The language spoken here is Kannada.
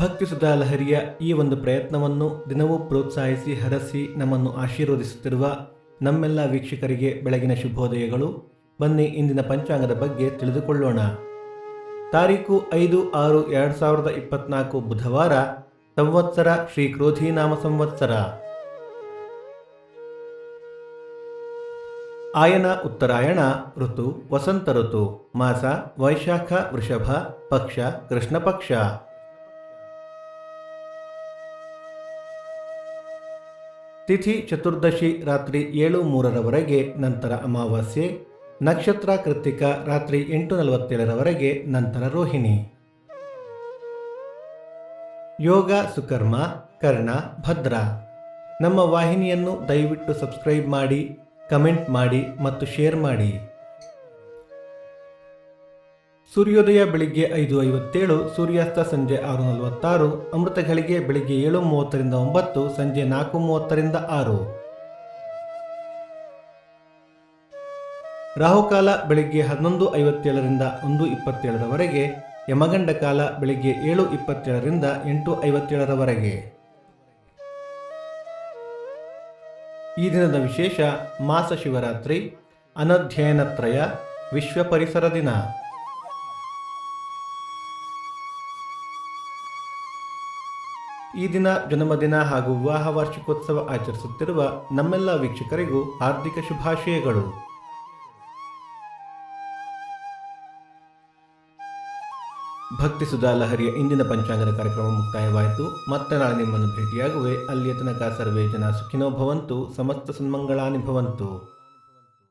ಭಕ್ತಿ ಸುಧಾ ಲಹರಿಯ ಈ ಒಂದು ಪ್ರಯತ್ನವನ್ನು ದಿನವೂ ಪ್ರೋತ್ಸಾಹಿಸಿ ಹರಸಿ ನಮ್ಮನ್ನು ಆಶೀರ್ವದಿಸುತ್ತಿರುವ ನಮ್ಮೆಲ್ಲ ವೀಕ್ಷಕರಿಗೆ ಬೆಳಗಿನ ಶುಭೋದಯಗಳು. ಬನ್ನಿ ಇಂದಿನ ಪಂಚಾಂಗದ ಬಗ್ಗೆ ತಿಳಿದುಕೊಳ್ಳೋಣ. ತಾರೀಕು 5/6/2024 ಬುಧವಾರ, ಸಂವತ್ಸರ ಶ್ರೀ ಕ್ರೋಧಿನಾಮ ಸಂವತ್ಸರ. ಆಯನ ಉತ್ತರಾಯಣ, ಋತು ವಸಂತ ಋತು, ಮಾಸ ವೈಶಾಖ ವೃಷಭ, ಪಕ್ಷ ಕೃಷ್ಣ ಪಕ್ಷ. ತಿಥಿ ಚತುರ್ದಶಿ ರಾತ್ರಿ 7:03 ನಂತರ ಅಮಾವಾಸ್ಯೆ. ನಕ್ಷತ್ರ ಕೃತ್ತಿಕ ರಾತ್ರಿ 8:47 ನಂತರ ರೋಹಿಣಿ. ಯೋಗ ಸುಕರ್ಮ, ಕರ್ಣ, ಭದ್ರ. ನಮ್ಮ ವಾಹಿನಿಯನ್ನು ದಯವಿಟ್ಟು ಸಬ್ಸ್ಕ್ರೈಬ್ ಮಾಡಿ, ಕಮೆಂಟ್ ಮಾಡಿ ಮತ್ತು ಶೇರ್ ಮಾಡಿ. ಸೂರ್ಯೋದಯ ಬೆಳಿಗ್ಗೆ 5:57, ಸೂರ್ಯಾಸ್ತ ಸಂಜೆ 6:46, ಅಮೃತ ಘಳಿಗೆ ಬೆಳಿಗ್ಗೆ 7:30 9, ಸಂಜೆ 4:30 6. ರಾಹುಕಾಲ ಬೆಳಿಗ್ಗೆ 11:57 1:27, ಯಮಗಂಡ ಕಾಲ ಬೆಳಿಗ್ಗೆ 7:27 8:57. ಈ ದಿನದ ವಿಶೇಷ: ಮಾಸ ಶಿವರಾತ್ರಿ, ಅನಧ್ಯಯನತ್ರಯ, ವಿಶ್ವ ಪರಿಸರ ದಿನ. ಈ ದಿನ ಜನ್ಮದಿನ ಹಾಗೂ ವಿವಾಹ ವಾರ್ಷಿಕೋತ್ಸವ ಆಚರಿಸುತ್ತಿರುವ ನಮ್ಮೆಲ್ಲ ವೀಕ್ಷಕರಿಗೂ ಹಾರ್ದಿಕ ಶುಭಾಶಯಗಳು. ಭಕ್ತಿ ಸುಧಾ ಲಹರಿಯ ಇಂದಿನ ಪಂಚಾಂಗದ ಕಾರ್ಯಕ್ರಮ ಮುಕ್ತಾಯವಾಯಿತು. ಮತ್ತೆ ನಾಳೆ ನಿಮ್ಮನ್ನು ಭೇಟಿಯಾಗುವೆ. ಅಲ್ಲಿಯ ತನಕ ಸರ್ವೇ ಜನ ಸುಖಿನೋ ಭವಂತು, ಸಮಸ್ತ ಸನ್ಮಂಗಳಾನಿ ಭವಂತು.